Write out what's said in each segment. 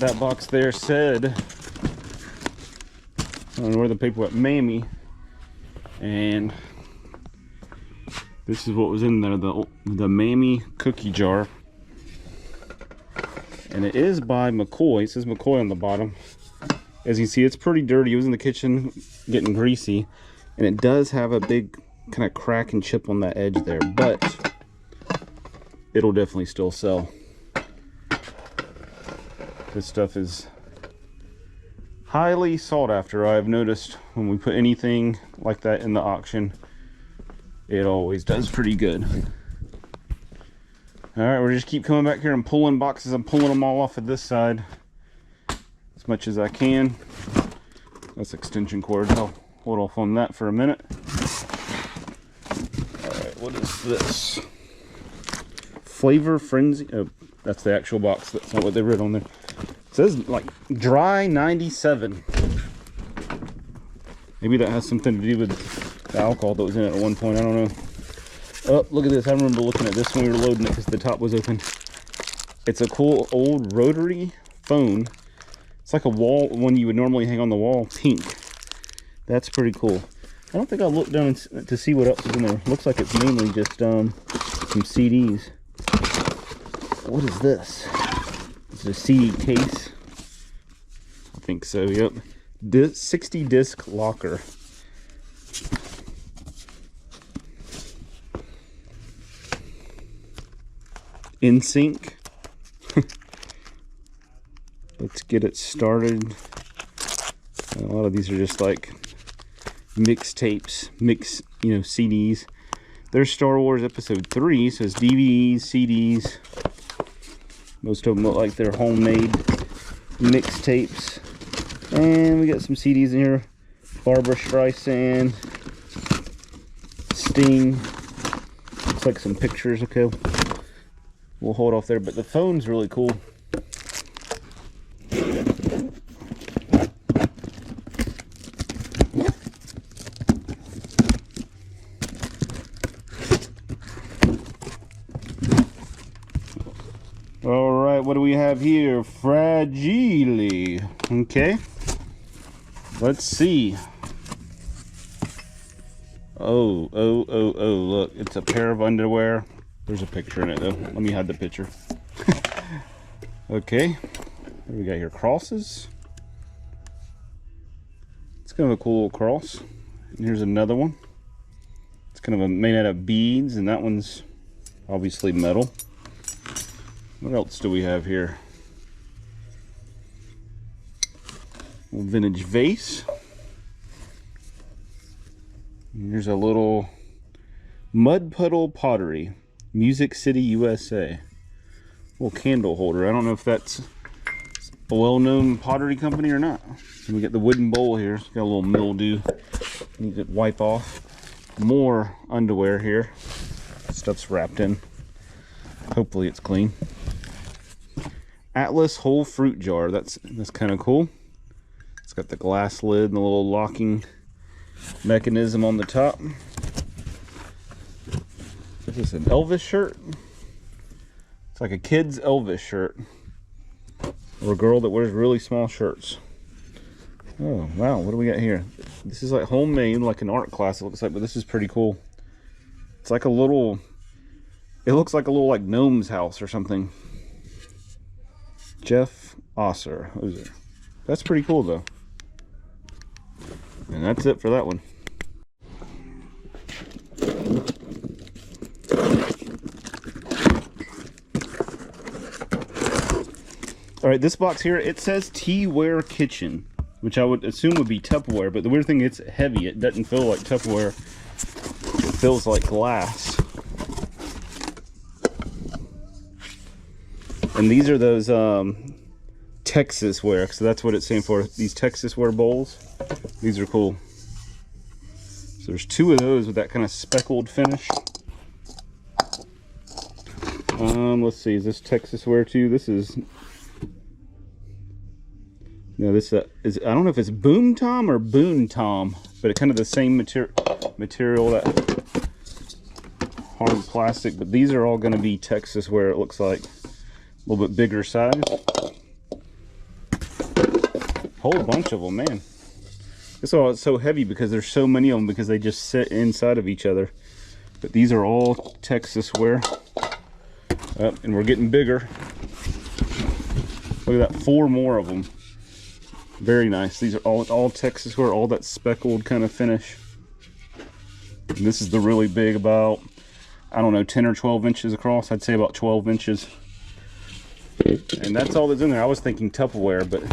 that box there said, I don't know where the paper went, Mammy. And this is what was in there, the Mammy Cookie Jar. And it is by McCoy. It says McCoy on the bottom. As you can see, it's pretty dirty. It was in the kitchen getting greasy. And it does have a big kind of crack and chip on that edge there. But it'll definitely still sell. This stuff is highly sought after. I've noticed when we put anything like that in the auction, it always does pretty good. Alright, we'll just keep coming back here and pulling boxes. I'm pulling them all off of this side as much as I can. That's extension cord. I'll hold off on that for a minute. Alright, what is this? Flavor Frenzy. Oh, that's the actual box. That's not what they wrote on there. It says like dry 97. Maybe that has something to do with the alcohol that was in it at one point. I don't know. Oh, look at this. I remember looking at this when we were loading it because the top was open. It's a cool old rotary phone. It's like a wall one you would normally hang on the wall, pink. That's pretty cool. I don't think I looked down to see what else is in there. Looks like it's mainly just some CDs. What is this? Is it a CD case? I think so, yep. 60 disc locker. In sync. Let's get it started. A lot of these are just like mixtapes, CDs. There's Star Wars Episode 3, so it's DVDs, CDs. Most of them look like they're homemade mixtapes. And we got some CDs in here. Barbara Streisand, Sting. Looks like some pictures. Okay, we'll hold off there, but the phone's really cool. All right, what do we have here? Fragile. Okay, let's see. Oh, look, it's a pair of underwear. There's a picture in it though. Let me hide the picture. Okay, what do we got here? Crosses. It's kind of a cool little cross. And here's another one. It's kind of made out of beads, and that one's obviously metal. What else do we have here? A little vintage vase. And here's a little mud puddle pottery. Music City, USA. Little candle holder. I don't know if that's a well-known pottery company or not. And we get the wooden bowl here. It's got a little mildew. Need to wipe off. More underwear here. Stuff's wrapped in. Hopefully it's clean. Atlas whole fruit jar. That's kind of cool. It's got the glass lid and the little locking mechanism on the top. Is this an Elvis shirt? It's like a kid's Elvis shirt. Or a girl that wears really small shirts. Oh, wow. What do we got here? This is like homemade, like an art class it looks like, but this is pretty cool. It's like a little, it looks like a little like gnome's house or something. Jeff Osser. That's pretty cool though. And that's it for that one. All right, this box here, it says Teaware Kitchen, which I would assume would be Tupperware, but the weird thing, it's heavy. It doesn't feel like Tupperware. It feels like glass. And these are those Texas ware, so that's what it's saying for. These Texas ware bowls. These are cool. So there's two of those with that kind of speckled finish. Let's see, is this Texas ware too? This is, no, this is, I don't know if it's Boom Tom or Boon Tom, but it's kind of the same material, that hard plastic. But these are all going to be Texas ware, it looks like. A little bit bigger size. Whole bunch of them, man. This all is so heavy because there's so many of them because they just sit inside of each other. But these are all Texas ware. And we're getting bigger. Look at that, 4 more of them. Very nice. These are all Texas ware, all that speckled kind of finish. And this is the really big, about, I don't know, 10 or 12 inches across. I'd say about 12 inches. And that's all that's in there. I was thinking Tupperware, but...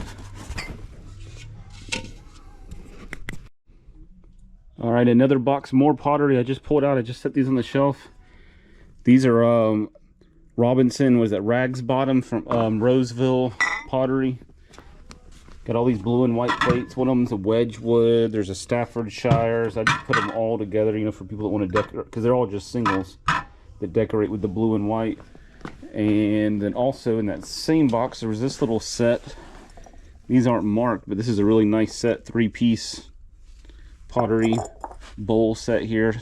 All right, another box, more pottery. I just pulled out. I just set these on the shelf. These are Robinson, was it Rags Bottom from Roseville Pottery. Got all these blue and white plates. One of them's a Wedgwood. There's a Staffordshire. I just put them all together, you know, for people that want to decorate, because they're all just singles that decorate with the blue and white. And then also in that same box, there was this little set. These aren't marked, but this is a really nice set, 3-piece pottery bowl set here.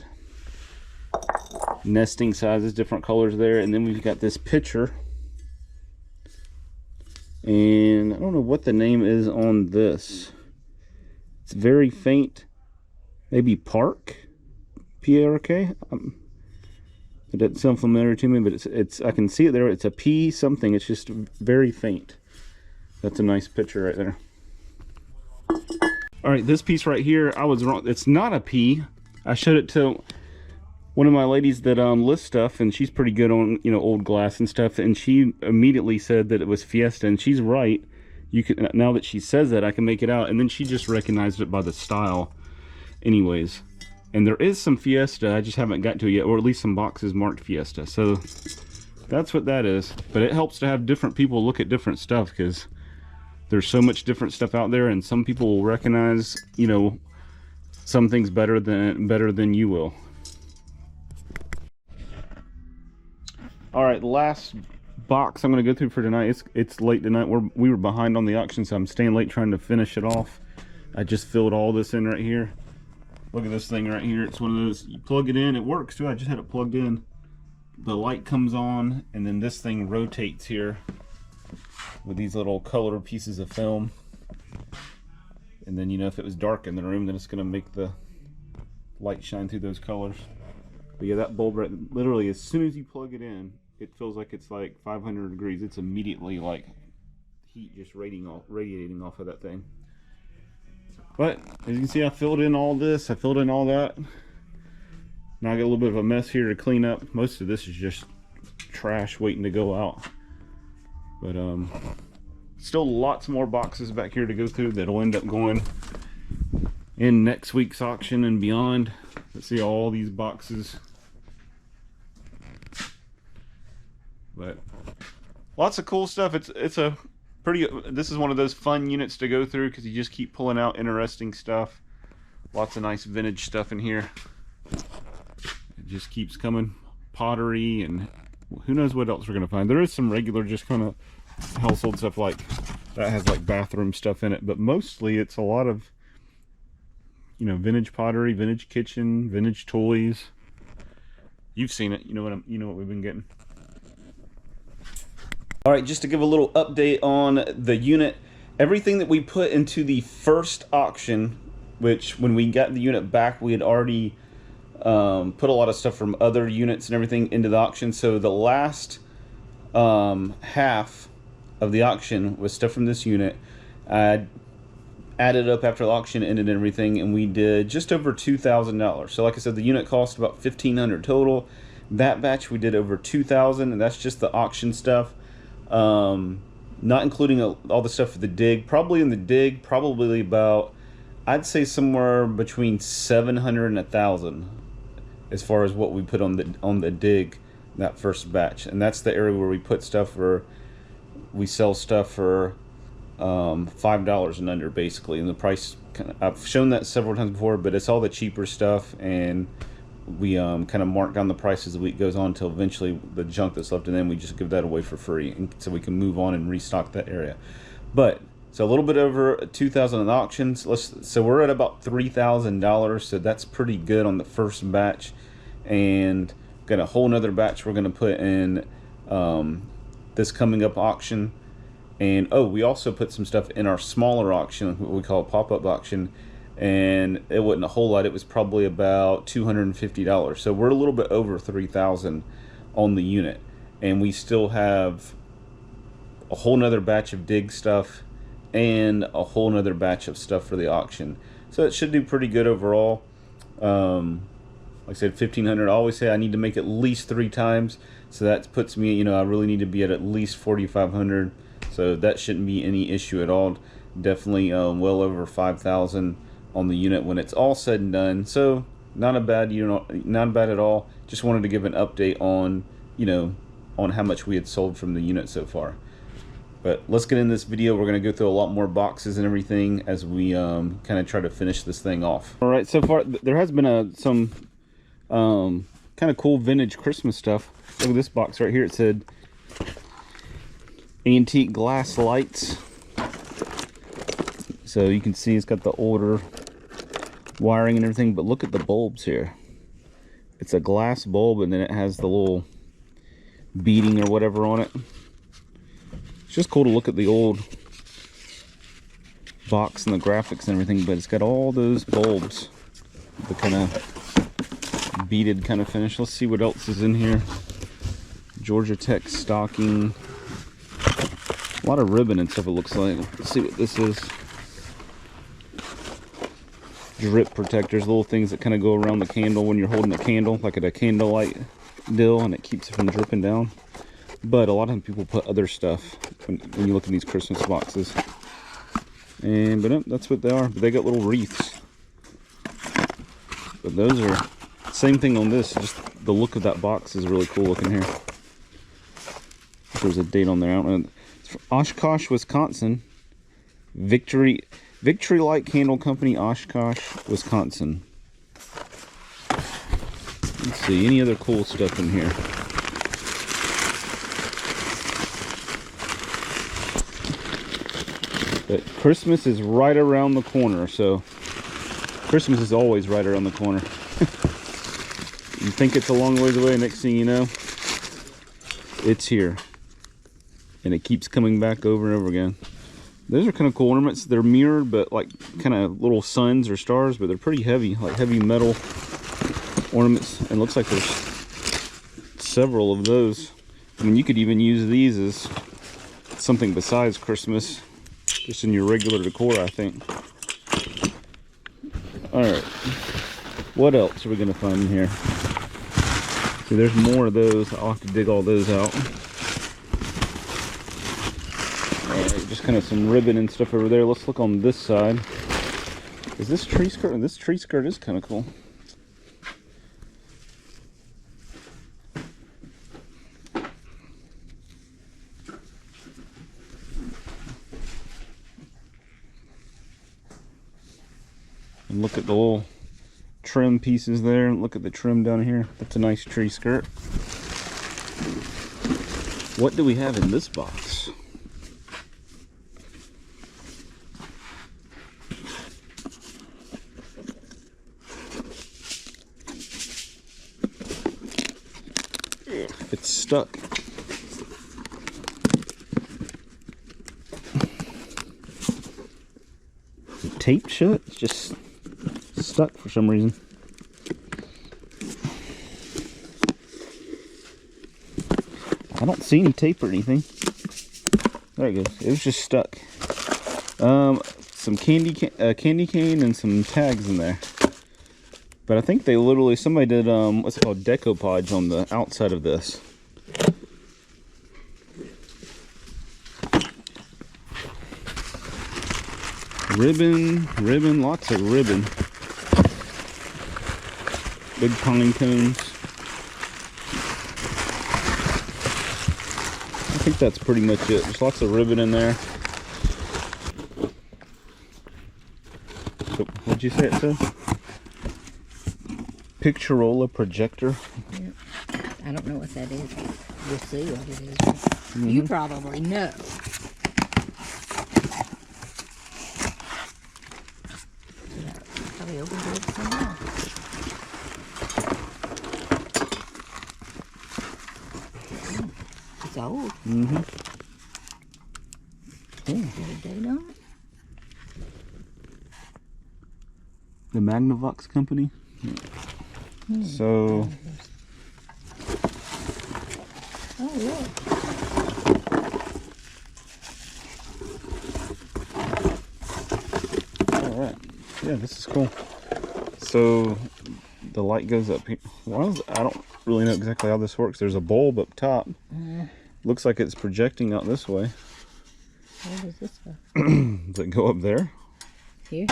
Nesting sizes, different colors there. And then we've got this pitcher. And I don't know what the name is on this. It's very faint. Maybe Park? P-A-R-K? It doesn't sound familiar to me, but it's I can see it there. It's a P something. It's just very faint. That's a nice picture right there. All right, this piece right here, I was wrong. It's not a P. I showed it to one of my ladies that lists stuff, and she's pretty good on, you know, old glass and stuff, and she immediately said that it was Fiesta, and she's right. You can, now that she says that, I can make it out. And then she just recognized it by the style anyways. And there is some Fiesta, I just haven't got to it yet, or at least some boxes marked Fiesta. So that's what that is. But it helps to have different people look at different stuff, because there's so much different stuff out there, and some people will recognize, you know, some things better than you will. All right, the last box I'm going to go through for tonight. It's late tonight. We were behind on the auction, so I'm staying late trying to finish it off. I just filled all this in right here. Look at this thing right here. It's one of those, you plug it in, it works too. I just had it plugged in. The light comes on, and then this thing rotates here with these little color pieces of film. And then, you know, if it was dark in the room, then it's going to make the light shine through those colors. But yeah, that bulb right, literally as soon as you plug it in, it feels like it's like 500 degrees. It's immediately like heat just radiating off of that thing. But as you can see, I filled in all this, I filled in all that. Now I got a little bit of a mess here to clean up. Most of this is just trash waiting to go out. But still lots more boxes back here to go through that'll end up going in next week's auction and beyond. Let's see all these boxes. But lots of cool stuff. It's a pretty, this is one of those fun units to go through because you just keep pulling out interesting stuff. Lots of nice vintage stuff in here. It just keeps coming. Pottery, and who knows what else we're gonna find. There is some regular just kind of household stuff, like that has like bathroom stuff in it, but mostly it's a lot of, you know, vintage pottery, vintage kitchen, vintage toys. You've seen it. You know what we've been getting. All right, just to give a little update on the unit, everything that we put into the first auction, which when we got the unit back, we had already put a lot of stuff from other units and everything into the auction. So the last half of the auction was stuff from this unit. I added up after the auction ended and everything, and we did just over $2,000. So like I said, the unit cost about $1,500 total. That batch we did over $2,000, and that's just the auction stuff. Not including all the stuff for the dig. Probably in the dig, probably about, I'd say somewhere between 700 and 1,000 as far as what we put on the dig, that first batch. And that's the area where we put stuff for, we sell stuff for $5 and under, basically. And the price, I've shown that several times before, but it's all the cheaper stuff, and we kind of mark down the price as the week goes on until eventually the junk that's left, and then we just give that away for free, and so we can move on and restock that area. But so a little bit over 2,000 in the auctions. So we're at about $3,000, so that's pretty good on the first batch. And got a whole nother batch we're going to put in this coming up auction, And oh, we also put some stuff in our smaller auction, what we call a pop-up auction, and it wasn't a whole lot. It was probably about $250. So we're a little bit over $3,000 on the unit, and we still have a whole nother batch of dig stuff and a whole nother batch of stuff for the auction. So it should do pretty good overall. Like I said, 1,500. I always say I need to make at least 3 times, so that puts me, you know, I really need to be at least 4,500. So that shouldn't be any issue at all. Definitely well over 5,000 on the unit when it's all said and done. So not a bad, you know, not bad at all. Just wanted to give an update on, you know, on how much we had sold from the unit so far. But let's get in this video. We're going to go through a lot more boxes and everything as we kind of try to finish this thing off. All right, so far there has been some kind of cool vintage Christmas stuff. Look at this box right here. It said antique glass lights. So you can see it's got the older wiring and everything, but look at the bulbs here. It's a glass bulb, and then it has the little beading or whatever on it. It's just cool to look at the old box and the graphics and everything, but it's got all those bulbs, the kind of beaded kind of finish. Let's see what else is in here. Georgia Tech stocking. A lot of ribbon and stuff, it looks like. Let's see what this is. Drip protectors, little things that kind of go around the candle when you're holding a candle, like at a candlelight deal, and it keeps it from dripping down. But a lot of people put other stuff when you look at these Christmas boxes. And but that's what they are. But they got little wreaths. But those are same thing on this. Just the look of that box is really cool looking here. There's a date on there. I don't know. It's from Oshkosh, Wisconsin. Victory Light Candle Company, Oshkosh, Wisconsin. Let's see, any other cool stuff in here? But Christmas is right around the corner, so Christmas is always right around the corner. You think it's a long ways away, next thing you know, it's here. And it keeps coming back over and over again. Those are kind of cool ornaments. They're mirrored, but like kind of little suns or stars, but they're pretty heavy, like heavy metal ornaments. And it looks like there's several of those. I mean, you could even use these as something besides Christmas, just in your regular decor, I think. All right, what else are we gonna find in here? See, there's more of those. I'll have to dig all those out. Just kind of some ribbon and stuff over there. Let's look on this side. Is this tree skirt? This tree skirt is kind of cool. And look at the little trim pieces there. Look at the trim down here. That's a nice tree skirt. What do we have in this box? It's stuck. Is it taped shut? It's just stuck for some reason. I don't see any tape or anything. There it goes. It was just stuck. Some candy cane and some tags in there. But I think they literally, somebody did what's it called, decoupage on the outside of this. Ribbon, lots of ribbon. Big pine cones. I think that's pretty much it. There's lots of ribbon in there. So, what'd you say it said? Pictura Projector. Yep. I don't know what that is. We'll see what it is. You probably know. Probably opened it somewhere. It's old. They don't. The Magnavox company. So. Oh, look. All right. Yeah, this is cool. So the light goes up here. Well, I don't really know exactly how this works. There's a bulb up top. Looks like it's projecting out this way. Where does this go? Does it go up there? Here?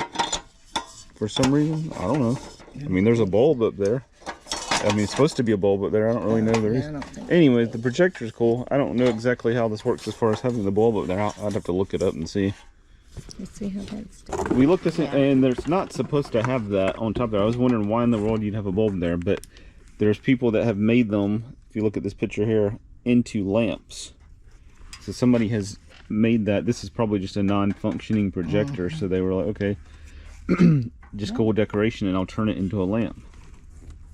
For some reason? I don't know. I mean, there's a bulb up there. I mean, it's supposed to be a bulb up there. I don't really know there is. I don't think Anyways, the projector's cool. I don't know exactly how this works as far as having the bulb up there. I'd have to look it up and see. Let's see how that's done. We looked this in, and there's not supposed to have that on top there. I was wondering why in the world you'd have a bulb there, but there's people that have made them, if you look at this picture here, into lamps. So somebody has made that. This is probably just a non-functioning projector, so they were like, okay, just cool decoration, and I'll turn it into a lamp.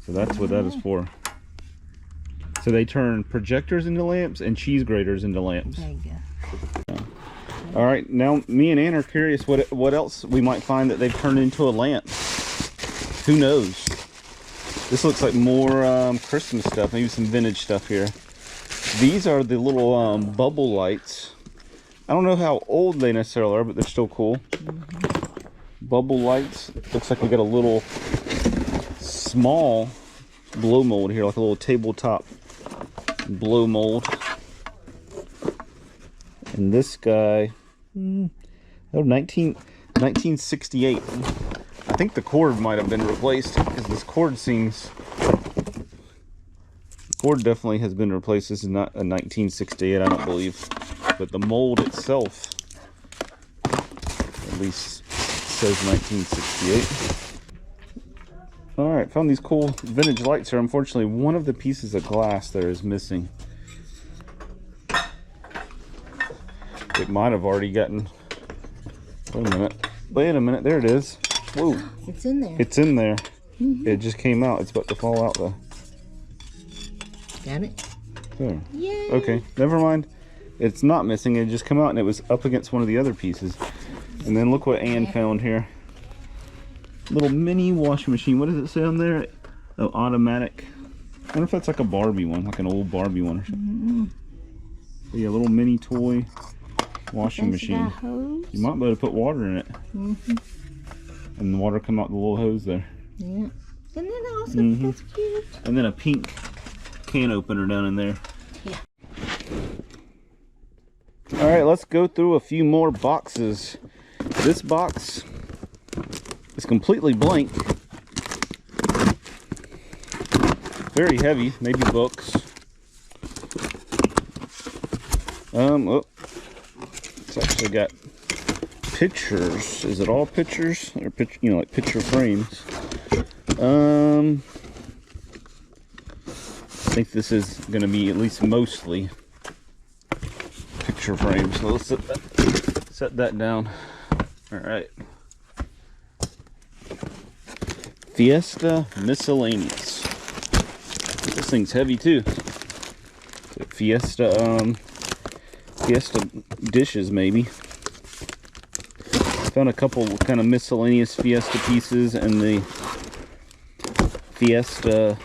So that's what that is for. So they turn projectors into lamps and cheese graters into lamps. There you go. All right, now me and Ann are curious what else we might find that they've turned into a lamp. Who knows? This looks like more Christmas stuff, maybe some vintage stuff here. These are the little bubble lights. I don't know how old they necessarily are, but they're still cool. Bubble lights. Looks like we got a little small blow mold here, like a little tabletop blow mold. And this guy, 1968. I think the cord might have been replaced, because this cord seems, the cord definitely has been replaced. This is not a 1968, I don't believe, but the mold itself at least says 1968. All right, found these cool vintage lights here. Unfortunately, one of the pieces of glass there is missing. It might have already gotten, wait a minute, there it is. Whoa. It's in there. It's in there. It just came out. It's about to fall out though. Got it? There. Yay. Okay, never mind. It's not missing. It just came out and it was up against one of the other pieces. And then look what Ann found here. Little mini washing machine. What does it say on there? Oh, automatic. I wonder if that's like a Barbie one, like an old Barbie one or something. But yeah, little mini toy washing machine. You might be able to put water in it. And the water come out the little hose there. Yeah. Isn't that awesome? That's cute. And then a pink can opener down in there. Yeah. All right, let's go through a few more boxes. This box is completely blank. Very heavy, maybe books. Oh, it's actually got pictures. Is it all pictures or like picture frames? I think this is going to be at least mostly picture frames. So let's set that down. All right. Fiesta miscellaneous. This thing's heavy too. Fiesta dishes maybe. Found a couple kind of miscellaneous Fiesta pieces and the Fiesta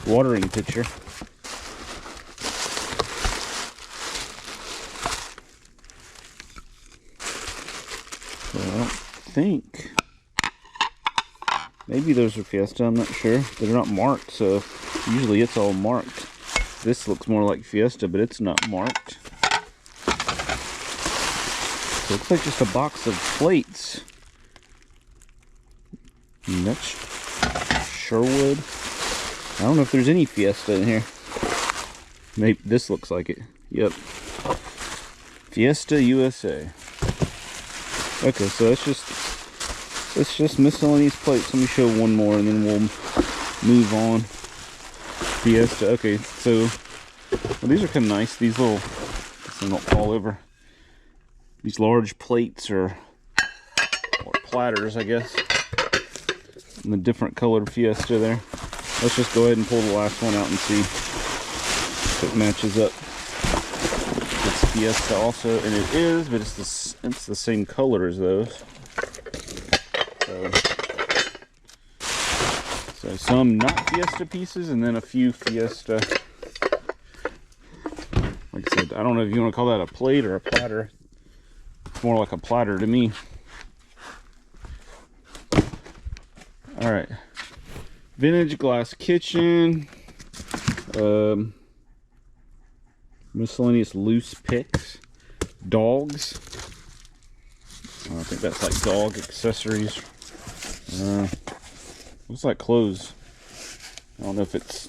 watering pitcher. So I don't think, maybe those are Fiesta, I'm not sure. They're not marked, so usually it's all marked. This looks more like Fiesta, but it's not marked. So it looks like just a box of plates. And that's Sherwood. I don't know if there's any Fiesta in here. Maybe this looks like it. Yep. Fiesta USA. Okay, so it's just miscellaneous plates. Let me show one more and then we'll move on. Fiesta. Okay, so well, these are kind of nice. These little, so they don't fall over. These large plates or platters, I guess. And the different colored Fiesta there. Let's just go ahead and pull the last one out and see if it matches up. It's Fiesta also, and it is, but it's the same color as those. So some not Fiesta pieces, and then a few Fiesta. Like I said, I don't know if you want to call that a plate or a platter. It's more like a platter to me. All right, vintage glass kitchen. Miscellaneous loose picks. Dogs. I think that's like dog accessories. Looks like clothes. I don't know if it's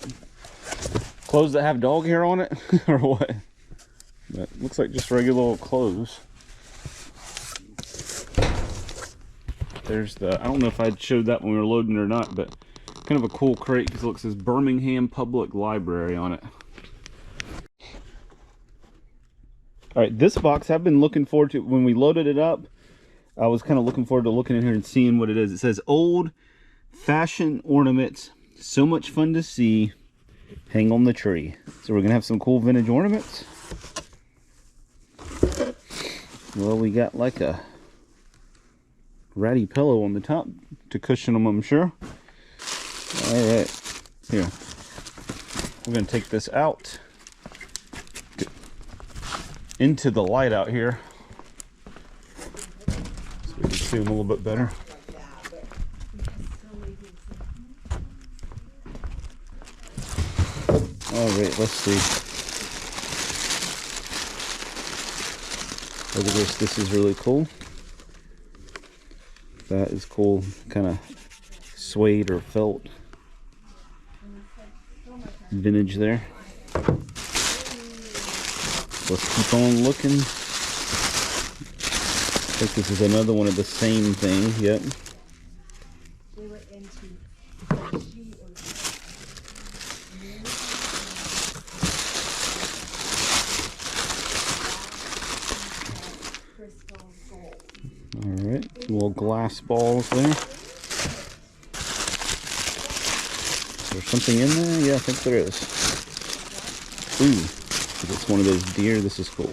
clothes that have dog hair on it or what. But looks like just regular old clothes. There's the, I don't know if I showed that when we were loading or not, but kind of a cool crate because it looks says Birmingham Public Library on it. Alright, this box I've been looking forward to. When we loaded it up, I was kind of looking forward to looking in here and seeing what it is. It says Old Fashioned Ornaments. So much fun to see. Hang on the tree. So we're going to have some cool vintage ornaments. Well, we got like a ratty pillow on the top to cushion them, I'm sure. Alright, here. We're going to take this out into the light out here so we can see them a little bit better. Alright, let's see. Look at this. This is really cool. That is cool. Kind of suede or felt vintage there. Let's keep on looking. I think this is another one of the same thing. Yep. Alright, little glass balls there. Is there something in there? Yeah, I think there is. Ooh, it's one of those deer. This is cool.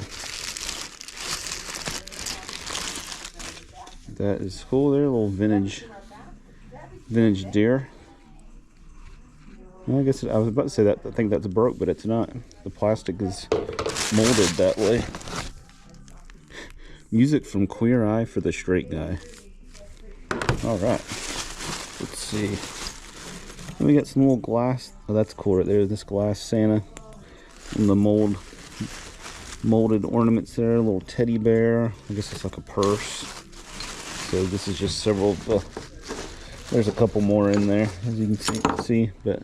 That is cool there, a little vintage deer. Well, I guess I was about to say that. I think that's broke, but it's not. The plastic is molded that way. Music from Queer Eye for the Straight Guy. Alright. Let's see. And we got some little glass. Oh, that's cool right there. This glass Santa. And the molded ornaments there. A little teddy bear. I guess it's like a purse. So this is just several of the... There's a couple more in there, as you can see. But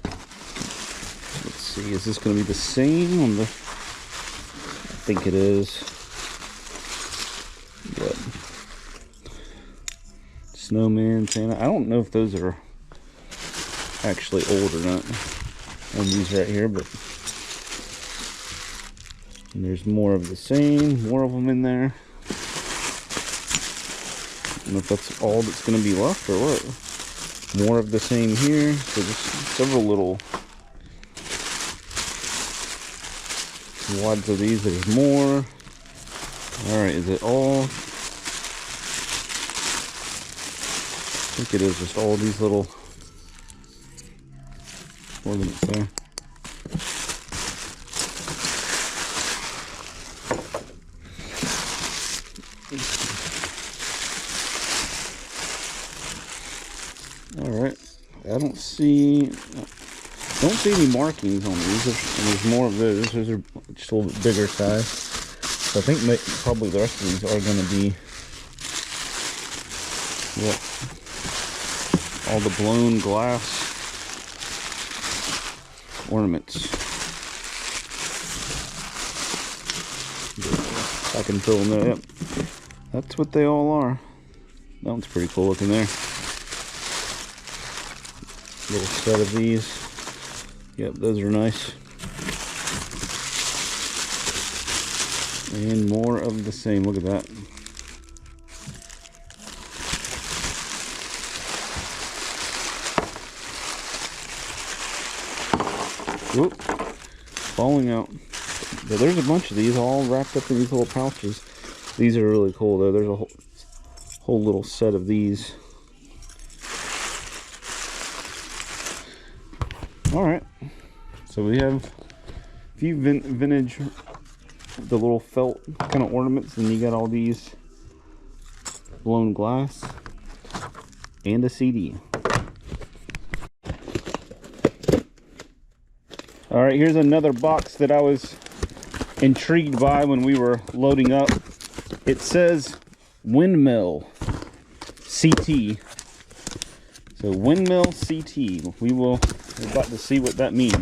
let's see. Is this going to be the same on the... I think it is. Yep. Snowman, Santa. I don't know if those are actually old or not on these right here, but and there's more of the same, more of them in there. I don't know if that's all that's going to be left or what. More of the same here. So just several little wads of these. There's more. Alright, is it all? I think it is just all these little ornaments there. Alright, I don't see any markings on these. There's more of those. Those are just a little bit bigger size. So I think probably the rest of these are going to be all the blown glass ornaments. I can fill them there. Yep. That's what they all are. That one's pretty cool looking there. Little set of these. Yep, those are nice. And more of the same. Look at that. Whoop. Falling out. But there's a bunch of these all wrapped up in these little pouches. These are really cool though. There's a whole little set of these. All right, so we have a few vintage, the little felt kind of ornaments, and you got all these blown glass and a CD. All right, here's another box that I was intrigued by when we were loading up. It says windmill CT. So windmill CT. We're about to see what that means.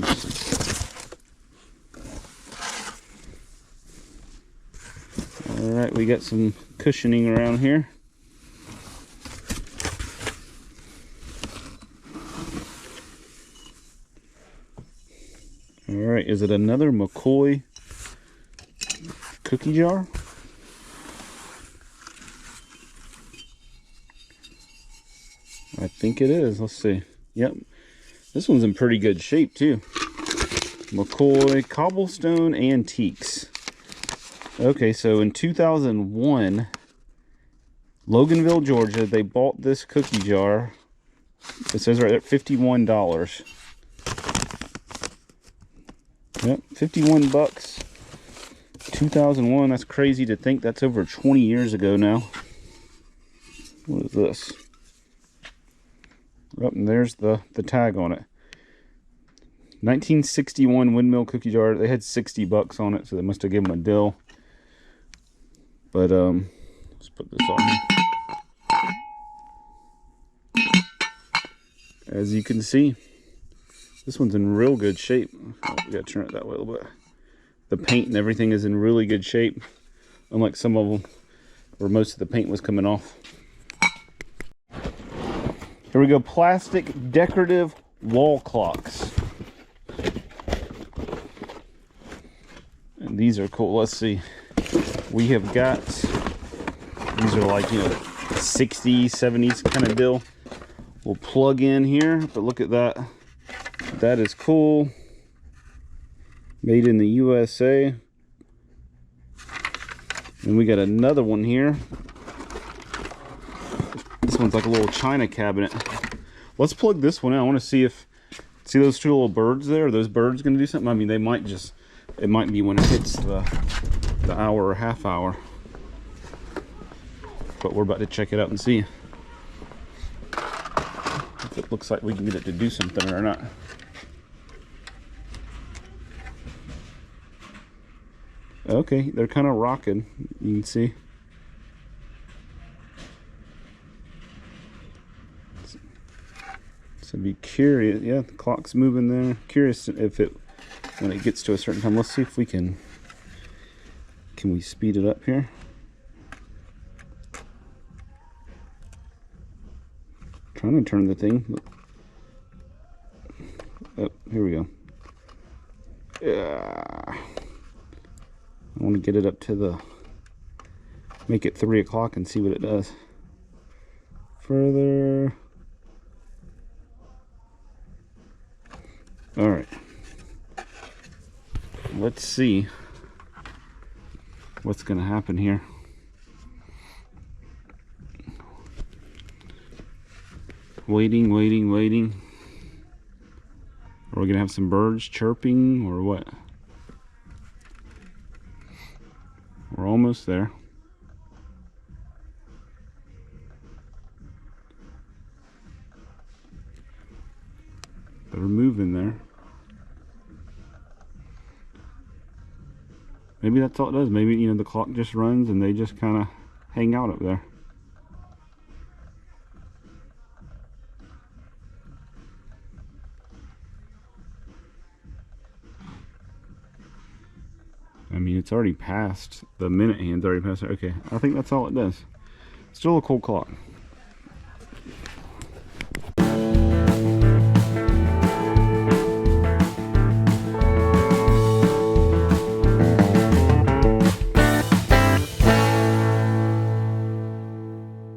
All right, we got some cushioning around here. All right, is it another McCoy Cookie Jar? I think it is. Let's see. Yep. This one's in pretty good shape too. McCoy Cobblestone Antiques. Okay, so in 2001, Loganville, Georgia, they bought this cookie jar. It says right there, $51. Yep, 51 bucks. 2001. That's crazy to think that's over 20 years ago now. What is this? Oh, and there's the tag on it. 1961 windmill cookie jar. They had 60 bucks on it, so they must have given them a deal. But let's put this on here. As you can see, this one's in real good shape. Oh, we gotta turn it that way a little bit. The paint and everything is in really good shape, unlike some of them where most of the paint was coming off. Here we go, plastic decorative wall clocks. And these are cool. Let's see. We have got, these are like, you know, 60s, 70s kind of deal. We'll plug in here, but look at that. That is cool. Made in the USA. And we got another one here. This one's like a little china cabinet. Let's plug this one in. I want to see those two little birds there? Are those birds going to do something? I mean, they might just, it might be when it hits the hour or half hour. But we're about to check it out and see if it looks like we can get it to do something or not. Okay, they're kind of rocking, you can see. So be curious. Yeah, the clock's moving there. Curious if when it gets to a certain time. Let's see if we can we speed it up here? Trying to turn the thing. Oh, here we go. Yeah. I want to get it up to make it 3 o'clock and see what it does. Further. All right. Let's see what's going to happen here. Waiting. Are we going to have some birds chirping or what? We're almost there. They're moving there. Maybe that's all it does. Maybe, you know, the clock just runs and they just kind of hang out up there. I mean, it's already past, the minute hand's already past. Okay, I think that's all it does. Still a cool clock.